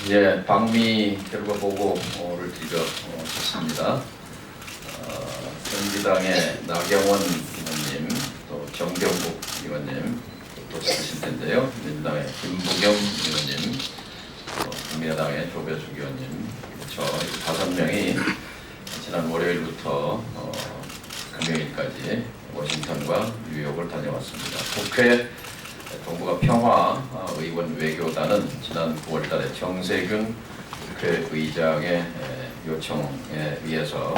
예, 방미 결과 보고를 드리겠습니다. 정의당의 나경원 의원님, 또 정경국 의원님 또 쓰실 텐데요. 민주당의 김부겸 의원님, 또 국민의당의 조배숙 의원님, 저 5명이 지난 월요일부터 금요일까지 워싱턴과 뉴욕을 다녀왔습니다. 국회 동북아 평화의원 외교단은 지난 9월달에 정세균 국회의장의 요청에 의해서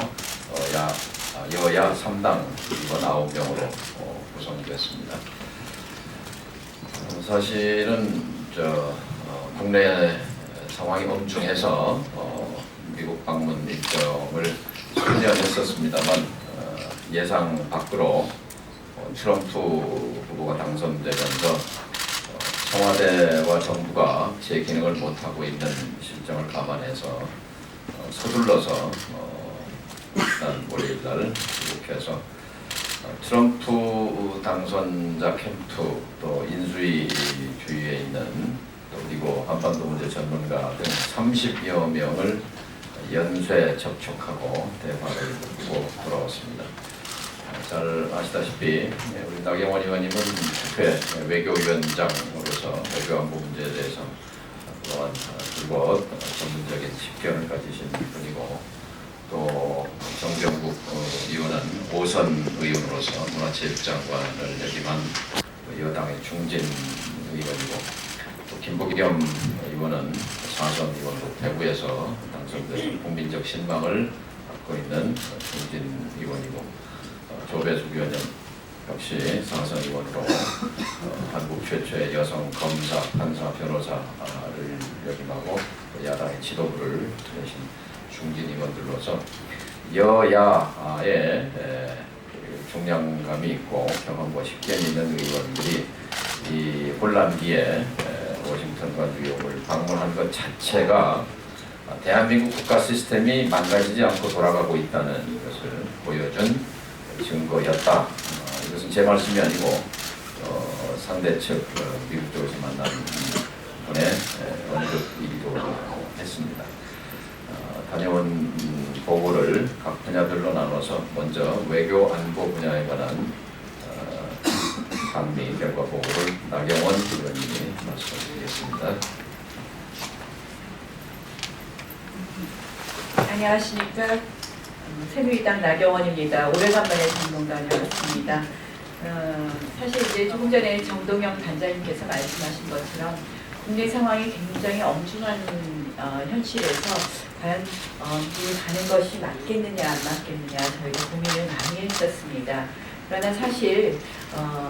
여야 3당 의원 9명으로 구성됐습니다. 사실은 국내 상황이 엄중해서 미국 방문 일정을 수년했었습니다만 예상 밖으로 트럼프 후보가 당선되면서 청와대와 정부가 제 기능을 못하고 있는 실정을 감안해서 서둘러서 일단 월요일날 이렇게해서 트럼프 당선자 캠프 또 인수위주의에 있는 또 그리고 한반도 문제 전문가 등 30여 명을 연쇄 접촉하고 대화를 듣고 돌아왔습니다. 잘 아시다시피 우리 나경원 의원님은 국회 외교위원장으로서 외교안보 문제에 대해서 그동안 줄곧 전문적인 식견을 가지신 분이고, 또 정경국 의원은 5선 의원으로서 문화체육장관을 역임한 여당의 중진 의원이고, 또 김부겸 의원은 4선 의원으로 대구에서 당선돼서 국민적 신망을 갖고 있는 중진 의원이고, 조배숙 의원은 역시 4선 의원으로 한국 최초의 여성 검사, 판사, 변호사를 역임하고 야당의 지도부를 지내신 중진 의원들로서 여야의 중량감이 있고 경험과 식견이 있는 의원들이 이 혼란기에 워싱턴과 뉴욕을 방문한 것 자체가 대한민국 국가 시스템이 망가지지 않고 돌아가고 있다는 것을 보여준 증거였다. 이것은 제 말씀이 아니고 상대 측 미국 쪽에서 만난 분의 언급이기도 했습니다. 다녀온 보고를 각 분야별로 나눠서 먼저 외교 안보 분야에 관한 방미 결과 보고를 나경원 의원님이 말씀드리겠습니다. 안녕하십니까. 새누리당 나경원입니다. 오래간만에 정동 다녀왔습니다. 사실 이제 조금 전에 정동영 단장님께서 말씀하신 것처럼 국내 상황이 굉장히 엄중한 현실에서 과연 미국 가는 것이 맞겠느냐 안 맞겠느냐 저희가 고민을 많이 했었습니다. 그러나 사실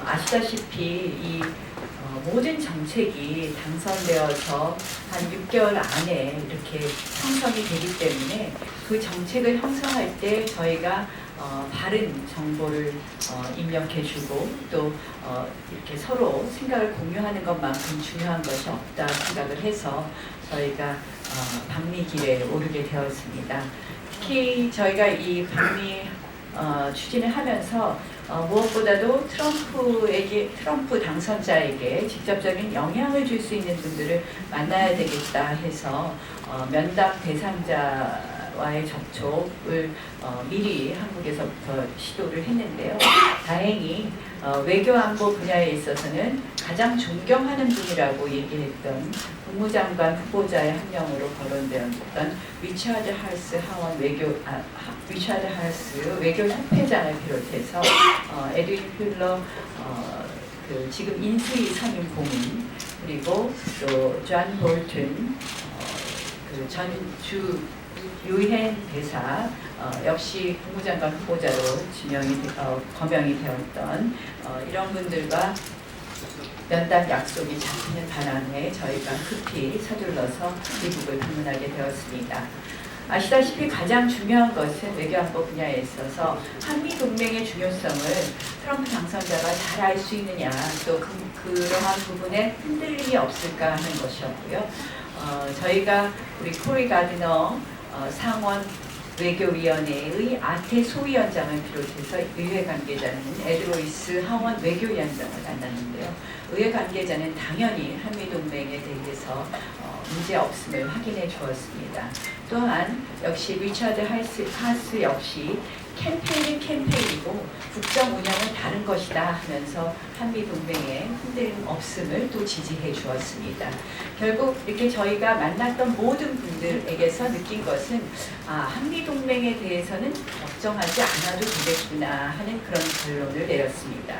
아시다시피 이 모든 정책이 당선되어서 한 6개월 안에 이렇게 형성이 되기 때문에 그 정책을 형성할 때 저희가 바른 정보를 입력해주고 또 이렇게 서로 생각을 공유하는 것만큼 중요한 것이 없다 생각을 해서 저희가 방미 길에 오르게 되었습니다. 특히 저희가 이 방미 추진을 하면서 무엇보다도 트럼프 당선자에게 직접적인 영향을 줄 수 있는 분들을 만나야 되겠다 해서 면담 대상자와의 접촉을 미리 한국에서부터 시도를 했는데요. 다행히 외교안보 분야에 있어서는 가장 존경하는 분이라고 얘기했던 국무장관 후보자의 한 명으로 거론되었던 리차드 할스 외교협회장을 비롯해서 에드윈 ���러 지금 인수위 상임 고문, 그리고 또 존 볼튼 전주 유엔 대사 역시 국무장관 후보자로 거명이 되었던 이런 분들과 면담 약속이 잡히는 바람에 저희가 급히 서둘러서 미국을 방문하게 되었습니다. 아시다시피 가장 중요한 것은 외교안보 분야에 있어서 한미동맹의 중요성을 트럼프 당선자가 잘 알 수 있느냐, 또 그러한 부분에 흔들림이 없을까 하는 것이었고요. 저희가 우리 코리 가드너 상원 외교위원회의 아태 소위원장을 비롯해서 의회 관계자는 에드로이스 하원 외교위원장을 만났는데요. 의회 관계자는 당연히 한미동맹에 대해서 문제 없음을 확인해 주었습니다. 또한 역시 리차드 하스 역시 캠페인은 캠페인이고 국정 운영은 다른 것이다 하면서 한미동맹에 흔들림 없음을 또 지지해 주었습니다. 결국 이렇게 저희가 만났던 모든 분들에게서 느낀 것은 한미동맹에 대해서는 걱정하지 않아도 되겠구나 하는 그런 결론을 내렸습니다.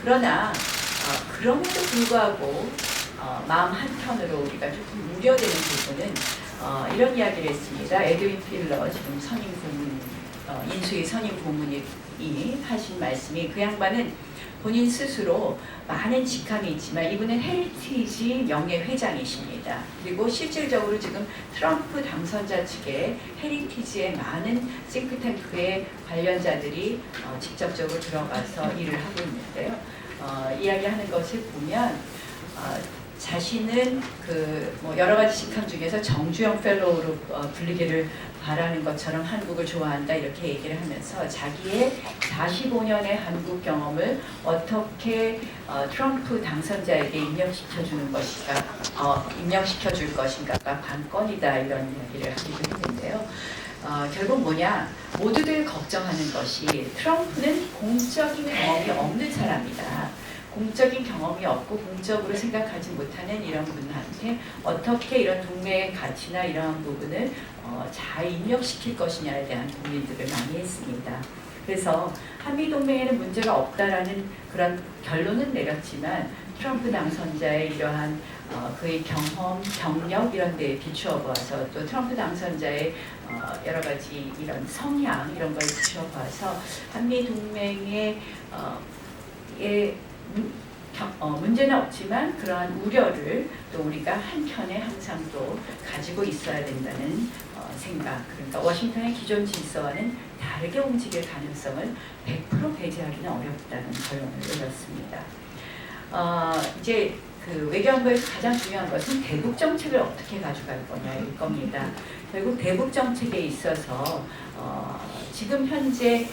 그러나 그럼에도 불구하고 마음 한켠으로 우리가 조금 우려되는 부분은 이런 이야기를 했습니다. 에드윈 필러 지금 선임 고문 인수위 선임 고문이 하신 말씀이 그 양반은 본인 스스로 많은 직함이 있지만 이분은 헤리티지 명예회장이십니다. 그리고 실질적으로 지금 트럼프 당선자 측에 헤리티지의 많은 싱크탱크의 관련자들이 직접적으로 들어가서 일을 하고 있는데요. 이야기하는 것을 보면 자신은 여러 가지 직함 중에서 정주영 펠로우로 불리기를 바라는 것처럼 한국을 좋아한다 이렇게 얘기를 하면서 자기의 45년의 한국 경험을 어떻게 트럼프 당선자에게 입력시켜 줄 것인가가 관건이다 이런 이야기를 하기도 했는데요. 결국 뭐냐, 모두들 걱정하는 것이 트럼프는 공적인 경험이 없는 사람이다. 공적인 경험이 없고 공적으로 생각하지 못하는 이런 분한테 어떻게 이런 동맹의 가치나 이러한 부분을 잘 입력시킬 것이냐에 대한 고민들을 많이 했습니다. 그래서 한미동맹에는 문제가 없다라는 그런 결론은 내렸지만 트럼프 당선자의 이러한 그의 경험, 경력 이런 데에 비추어 보아서 또 트럼프 당선자의 여러 가지 이런 성향 이런 걸 비추어 봐서 한미동맹의 문제는 없지만 그러한 우려를 또 우리가 한켠에 항상 또 가지고 있어야 된다는 생각. 그러니까 워싱턴의 기존 질서와는 다르게 움직일 가능성을 100% 배제하기는 어렵다는 결론을 내렸습니다. 이제 그 외교안보에서 가장 중요한 것은 대북 정책을 어떻게 가져갈 거냐일 겁니다. 결국 대북 정책에 있어서 지금 현재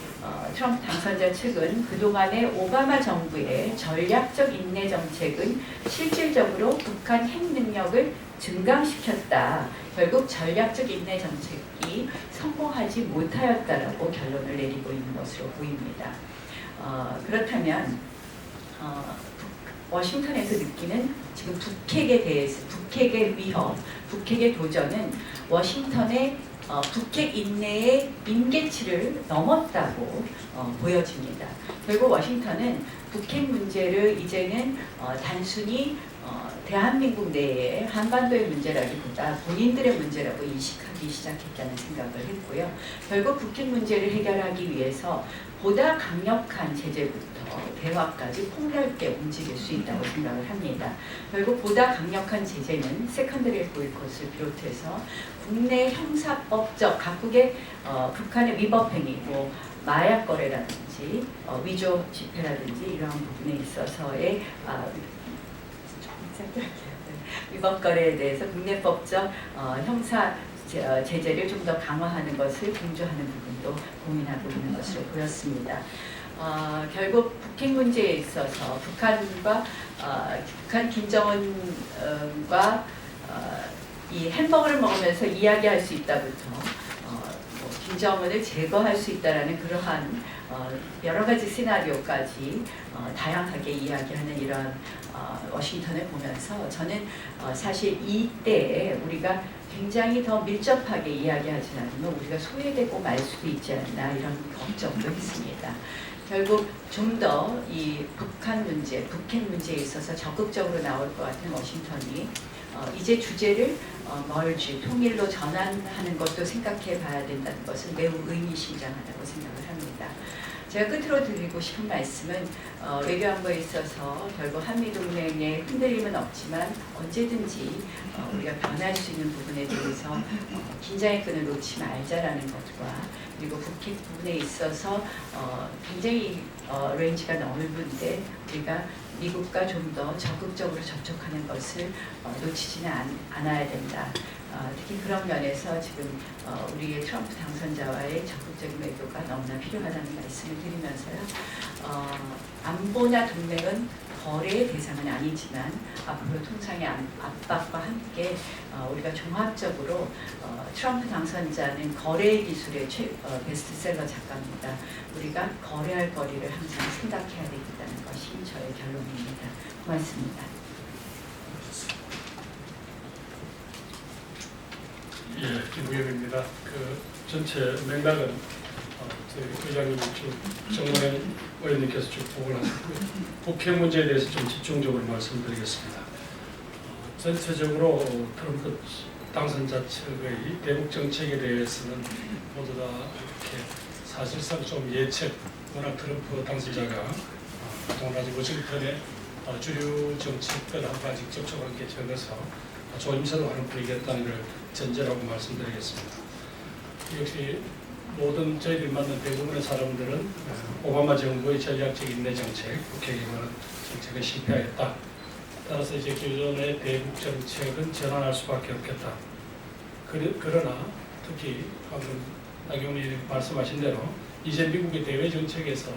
트럼프 당선자 측은 그동안의 오바마 정부의 전략적 인내 정책은 실질적으로 북한 핵 능력을 증강시켰다. 결국 전략적 인내 정책이 성공하지 못하였다라고 결론을 내리고 있는 것으로 보입니다. 그렇다면 워싱턴에서 느끼는 지금 북핵에 대해서 북핵의 위협, 북핵의 도전은 워싱턴의 북핵 인내의 임계치를 넘었다고 보여집니다. 결국 워싱턴은 북핵 문제를 이제는 단순히 대한민국 내의 한반도의 문제라기보다 본인들의 문제라고 인식하기 시작했다는 생각을 했고요. 결국 북핵 문제를 해결하기 위해서 보다 강력한 제재부터 대화까지 폭넓게 움직일 수 있다고 생각을 합니다. 결국 보다 강력한 제재는 세컨더리 보이콧을 비롯해서 국내 형사법적 각국의 북한의 위법 행위, 마약 거래라든지 위조 집회라든지 이러한 부분에 있어서의 위법 거래에 대해서 국내법적 형사 제재를 좀 더 강화하는 것을 강조하는 부분도 고민하고 있는 것으로 보였습니다. 결국 북핵 문제에 있어서 북한 김정은과 이 햄버거를 먹으면서 이야기할 수 있다부터 김정은을 제거할 수 있다라는 그러한 여러 가지 시나리오까지 다양하게 이야기하는 이런 워싱턴을 보면서 저는 사실 이때에 우리가 굉장히 더 밀접하게 이야기하지 않으면 우리가 소외되고 말 수도 있지 않나 이런 걱정도 했습니다. 결국 좀 더 이 북한 문제, 북핵 문제에 있어서 적극적으로 나올 것 같은 워싱턴이 이제 주제를 멀지, 통일로 전환하는 것도 생각해 봐야 된다는 것은 매우 의미심장하다고 생각을 합니다. 제가 끝으로 드리고 싶은 말씀은 외교안보에 있어서 결국 한미동맹에 흔들림은 없지만 언제든지 우리가 변할 수 있는 부분에 대해서 긴장의 끈을 놓지 말자라는 것과 그리고 북핵 부분에 있어서 굉장히 레인지가 넓은데 우리가 미국과 좀 더 적극적으로 접촉하는 것을 놓치지는 않아야 된다. 특히 그런 면에서 지금 우리의 트럼프 당선자와의 적극적인 외교가 너무나 필요하다는 말씀을 드리면서요. 안보나 동맹은 거래의 대상은 아니지만 앞으로 통상의 압박과 함께 우리가 종합적으로 트럼프 당선자는 거래의 기술의 베스트셀러 작가입니다. 우리가 거래할 거리를 항상 생각해야 되겠다는 것이 저의 결론입니다. 고맙습니다. 예, 김우영입니다. 그 전체 맥락은 저희 의장님, 정원현 의원님께서 쭉 보고를 하셨고요. 국회 문제에 대해서 좀 집중적으로 말씀드리겠습니다. 전체적으로 트럼프 당선자 측의 대북 정책에 대해서는 모두 다 이렇게 사실상 좀 예측, 워낙 트럼프 당선자가 그동안 아직 워싱턴의 주류 정치권하고 직접적으로 이렇게 적어서 조임새로 하는 분위기였다는 걸 전제라고 말씀드리겠습니다. 역시 모든 저희들이 만난 대부분의 사람들은 오바마 정부의 전략적인 내 정책, 국회에 관한 정책에 실패하였다. 따라서 이제 기존의 대북 정책은 전환할 수밖에 없겠다. 그러나 특히 방금 나경원 의원이 말씀하신 대로 이제 미국의 대외 정책에서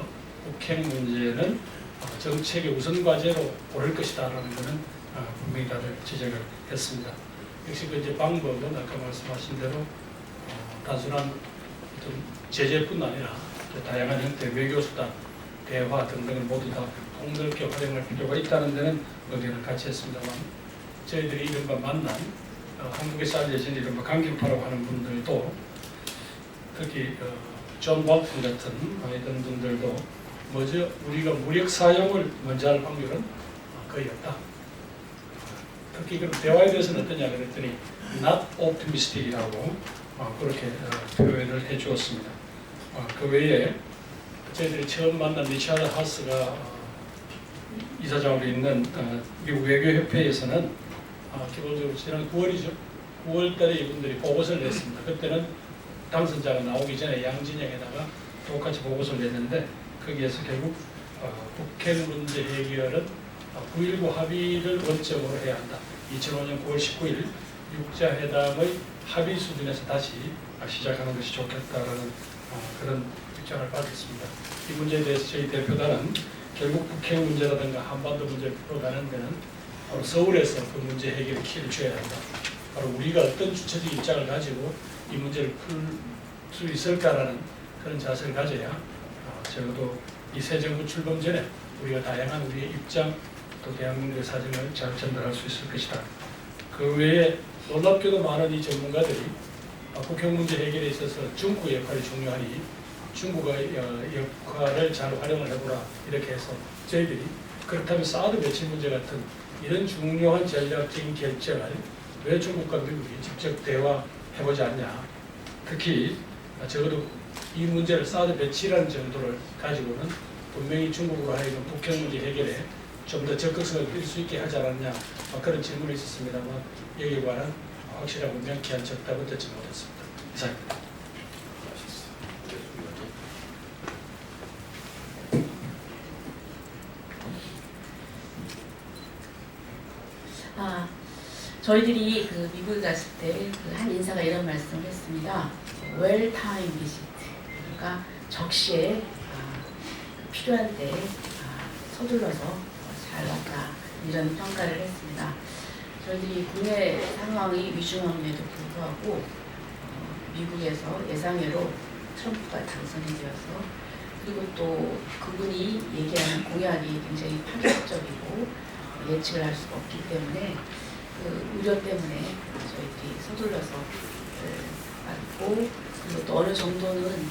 북핵 문제는 정책의 우선 과제로 오를 것이다라는 것은 분명히 다들 지적을 했습니다. 역시 그 이제 방법은 아까 말씀하신 대로 단순한 어떤 제재뿐 아니라 다양한 형태의 외교수단, 대화 등등을 모두 다 폭넓게 활용할 필요가 있다는 데는 의견을 같이 했습니다만 저희들이 이른바 만난 한국에서 알려진 이른바 강경파라고 하는 분들도 특히 존 볼튼 같은 이런 분들도 먼저 우리가 무력 사용을 먼저 할 확률은 거의 없다. 특히 그 대화에 대해서는 어떠냐 그랬더니 not optimistic이라고 그렇게 표현을 해 주었습니다. 그 외에 저희들이 처음 만난 리차드 하스가 이사장으로 있는 미국 외교협회에서는 기본적으로 지난 9월이죠. 9월달에 이분들이 보고서를 냈습니다. 그때는 당선자가 나오기 전에 양진영에다가 똑같이 보고서를 냈는데 거기에서 결국 북핵 문제 해결은 9.19 합의를 원점으로 해야 한다. 2005년 9월 19일 육자회담의 합의 수준에서 다시 시작하는 것이 좋겠다라는 그런 입장을 받았습니다. 이 문제에 대해서 저희 대표단은 결국 북핵 문제라든가 한반도 문제를 풀어가는 데는 바로 서울에서 그 문제 해결의 키를 줘야 한다. 바로 우리가 어떤 주체적 입장을 가지고 이 문제를 풀 수 있을까라는 그런 자세를 가져야 적어도 이 새 정부 출범 전에 우리가 다양한 우리의 입장 또 대한민국의 사정을 잘 전달할 수 있을 것이다. 그 외에 놀랍게도 많은 이 전문가들이 북핵 문제 해결에 있어서 중국의 역할이 중요하니 중국의 역할을 잘 활용을 해보라 이렇게 해서 저희들이 그렇다면 사드 배치 문제 같은 이런 중요한 전략적인 결정을 왜 중국과 미국이 직접 대화해보지 않냐. 특히 적어도 이 문제를 사드 배치라는 정도를 가지고는 분명히 중국으로 하여금 북핵 문제 해결에 좀 더 적극성을 띨 수 있게 하지 않았냐 그런 질문이 있었습니다만 여기에 관한 확실하고 명쾌한 적답은 듣지 못했습니다. 이상입니다. 저희들이 그 미국에 갔을 때 그 한 인사가 이런 말씀을 했습니다. Well time visit. 그러니까 적시에 필요한 때 서둘러서 잘 왔다 이런 평가를 했습니다. 저희들이 국내 상황이 위중함에도 불구하고 미국에서 예상외로 트럼프가 당선이 되어서 그리고 또 그분이 얘기하는 공약이 굉장히 파격적이고 예측을 할 수가 없기 때문에 그 우려 때문에 저희들이 서둘러서 왔고 그리고 또 어느 정도는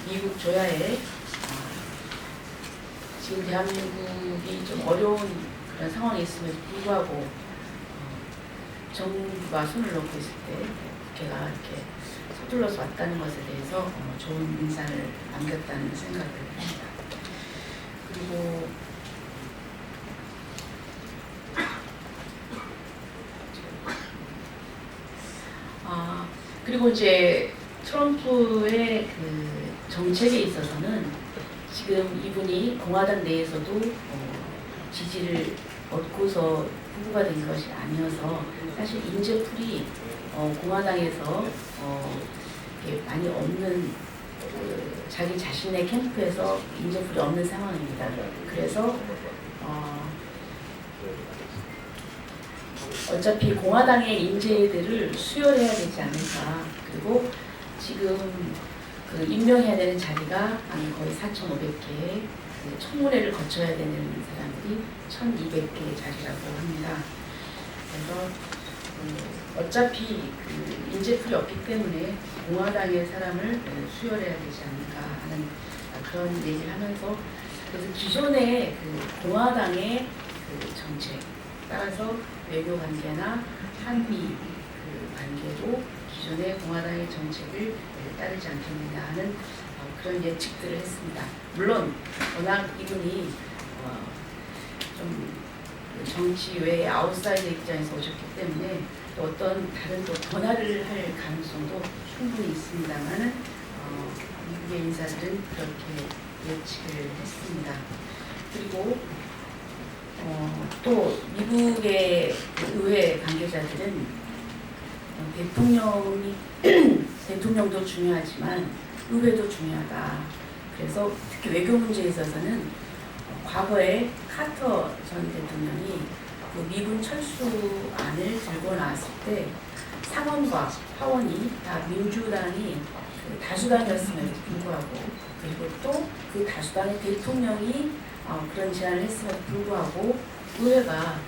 미국 조야에 지금 대한민국이 좀 어려운 그런 상황이 있음에도 불구하고 정부가 손을 놓고 있을 때 국회가 이렇게 서둘러서 왔다는 것에 대해서 좋은 인상을 남겼다는 생각을 합니다. 그리고 이제 트럼프의 그 정책에 있어서는 지금 이분이 공화당 내에서도 지지를 얻고서 후보가 된 것이 아니어서 사실 인재풀이 공화당에서 많이 없는 자기 자신의 캠프에서 인재풀이 없는 상황입니다. 그래서 어차피 공화당의 인재들을 수혈해야 되지 않을까. 그리고 지금 그 임명해야 되는 자리가 한 거의 4,500개, 청문회를 거쳐야 되는 사람들이 1,200개 자리라고 합니다. 그래서 어차피 그 인재풀이 없기 때문에 공화당의 사람을 수혈해야 되지 않을까 하는 그런 얘기를 하면서, 그래서 기존의 그 공화당의 그 정책 따라서 외교 관계나 한미 그 관계도 기존의 공화당의 정책을 따르지 않겠느냐 하는 그런 예측들을 했습니다. 물론 워낙 이분이 좀 정치 외의 아웃사이더 입장에서 오셨기 때문에 또 어떤 다른 또 변화를 할 가능성도 충분히 있습니다만은 미국의 인사들은 그렇게 예측을 했습니다. 그리고 또 미국의 의회 관계자들은 대통령도 중요하지만 의회도 중요하다. 그래서 특히 외교 문제에 있어서는 과거에 카터 전 대통령이 그 미군 철수안을 들고 나왔을 때 상원과 하원이 다 민주당이 다수당이었음에도 불구하고, 그리고 또 그 다수당의 대통령이 그런 제안을 했음에도 불구하고 의회가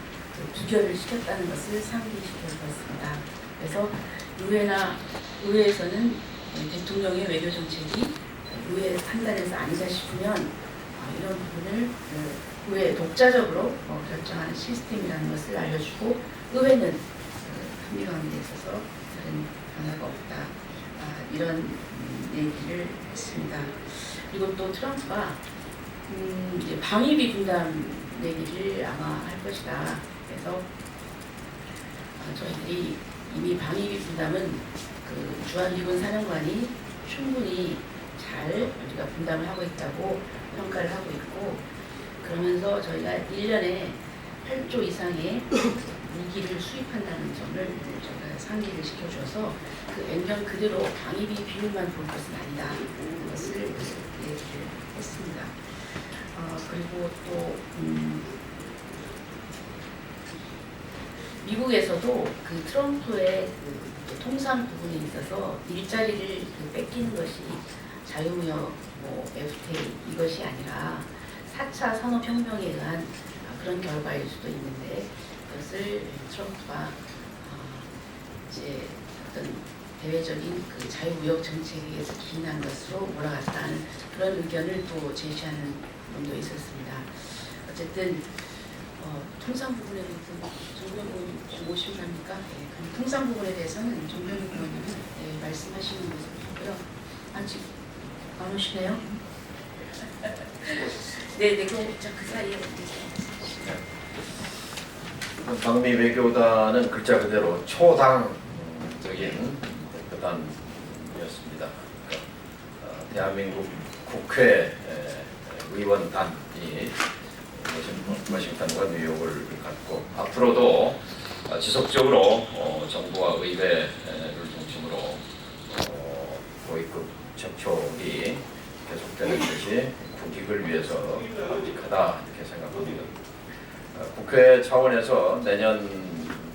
부결을 시켰다는 것을 상기시켰습니다. 그래서 의회에서는 대통령의 외교 정책이 의회 판단에서 아니다 싶으면 이런 부분을 의회 독자적으로 결정하는 시스템이라는 것을 알려주고, 의회는 한미 관계에 있어서 다른 변화가 없다, 이런 얘기를 했습니다. 그리고 또 트럼프가 이제 방위비 분담 얘기를 아마 할 것이다. 그래서 저희들이 이미 방위비 분담은 그 주한미군 사령관이 충분히 잘 우리가 분담을 하고 있다고 평가를 하고 있고, 그러면서 저희가 1년에 8조 이상의 무기를 수입한다는 점을 저희가 상기를 시켜줘서 그 액면 그대로 방위비 비율만 볼 것은 아니다, 하는 것을 얘기를 했습니다. 그리고 또 미국에서도 그 트럼프의 그 통상 부분에 있어서 일자리를 뺏기는 것이 자유무역, FTA 이것이 아니라 4차 산업혁명에 의한 그런 결과일 수도 있는데, 그것을 트럼프가 이제 어떤 대외적인 그 자유무역 정책에 의해서 기인한 것으로 몰아갔다는 그런 의견을 또 제시하는 분도 있었습니다. 어쨌든 통상 부분에 대해서 정병훈 의원님 오시랍니까? 네, 그럼 통상 부분에 대해서는 정병훈 의원님은 말씀하시는 것을 보고요. 아직 안 오시네요? 네, 그럼 그 사이에 방미 외교단은 글자 그대로 초당적인 대표단이었습니다. 대한민국 국회 의원단이 워싱턴과 뉴욕을 갖고 앞으로도 지속적으로 정부와 의회를 중심으로 고위급 접촉이 계속되는 것이 국익을 위해서 바람직하다, 이렇게 생각합니다. 국회 차원에서 내년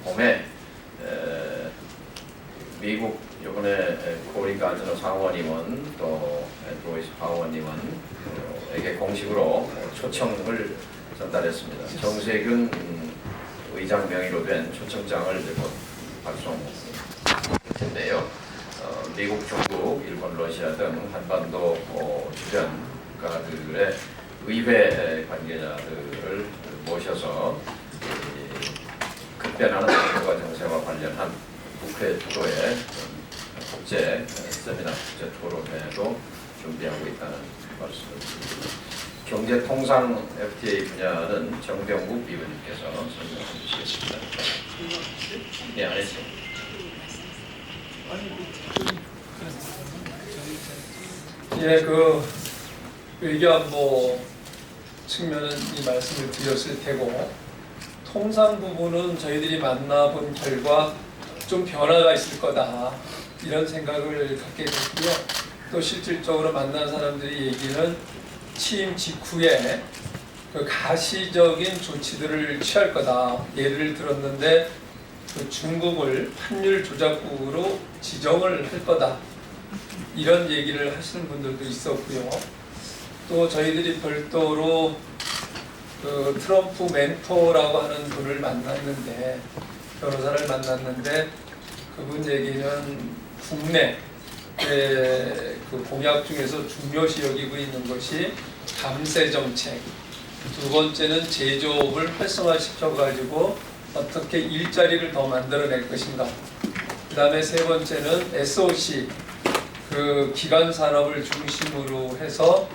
봄에 미국 이번에 코리 가즈너 상원의원 또 로이스 하원의원에게 공식으로 초청을 전달했습니다. 정세균 의장 명의로 된 초청장을 곧 발송할 텐데요. 미국, 중국, 일본, 러시아 등 한반도 주변 국가들의 의회 관계자들을 모셔서 급변하는 국가 정세와 관련한 국회 주도의 국제 세미나, 국제 토론회도 준비하고 있다는 말씀을 드립니다. 경제통상 FTA 분야는 정병국 위원님께서 설명해 주시겠습니다. 네, 안 했죠. 예, 그 외교안보 측면은 이 말씀을 드렸을 테고, 통상 부분은 저희들이 만나본 결과 좀 변화가 있을 거다, 이런 생각을 갖게 됐고요. 또 실질적으로 만난 사람들의 얘기는 취임 직후에 그 가시적인 조치들을 취할 거다. 예를 들었는데 그 중국을 환율 조작국으로 지정을 할 거다. 이런 얘기를 하시는 분들도 있었고요. 또 저희들이 별도로 그 트럼프 멘토라고 하는 분을 만났는데, 변호사를 만났는데, 그분 얘기는 국내 그 공약 중에서 중요시 여기고 있는 것이 감세 정책, 두 번째는 제조업을 활성화시켜 가지고 어떻게 일자리를 더 만들어낼 것인가, 그 다음에 세 번째는 SOC, 그 기간 산업을 중심으로 해서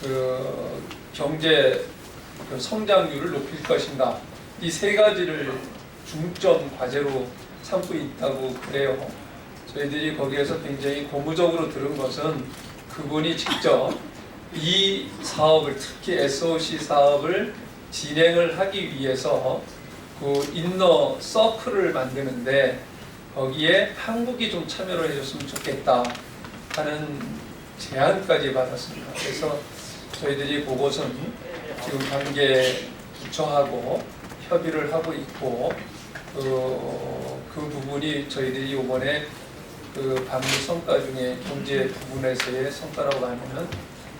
그 경제 그 성장률을 높일 것인가, 이 세 가지를 중점 과제로 삼고 있다고 그래요. 저희들이 거기에서 굉장히 고무적으로 들은 것은 그분이 직접 이 사업을, 특히 SOC 사업을 진행을 하기 위해서 그 인너 서클을 만드는데 거기에 한국이 좀 참여를 해줬으면 좋겠다 하는 제안까지 받았습니다. 그래서 저희들이 그것은 지금 관계 부처하고 협의를 하고 있고, 그 부분이 저희들이 이번에 그 방미 성과 중에 경제 부분에서의 성과라고 하면은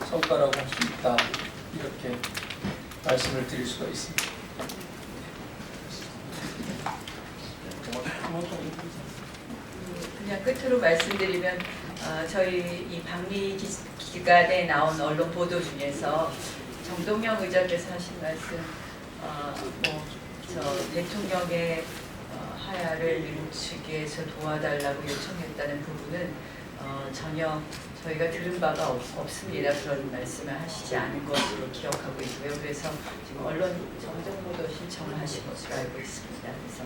성과라고 할 수 있다, 이렇게 말씀을 드릴 수가 있습니다. 그냥 끝으로 말씀드리면 저희 이 방미 기간에 나온 언론 보도 중에서 정동영 의장께서 하신 말씀, 대통령의 하야를 미국 측에서 도와달라고 요청했다는 부분은 전혀 저희가 들은 바가 없습니다. 그런 말씀을 하시지 않은 것으로 기억하고 있고요. 그래서 지금 언론 정정보도 신청을 하신 것으로 알고 있습니다. 그래서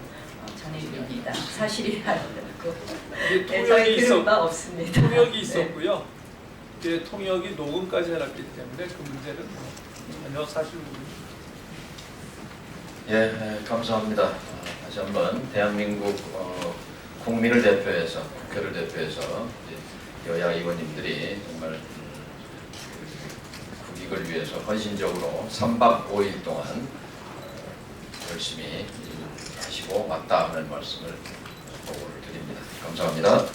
전해드립니다. 사실이 아니라고. 저희 들은 바 없습니다. 통역이 있었고요. 그 통역이 녹음까지 해놨기 때문에 그 문제는 전혀 사실무근입니다. 예, 감사합니다. 다시 한번 대한민국 국민을 대표해서, 국회를 대표해서 여야 의원님들이 정말 국익을 위해서 헌신적으로 3박 5일 동안 열심히 일하시고 맞다 하는 말씀을 보고를 드립니다. 감사합니다.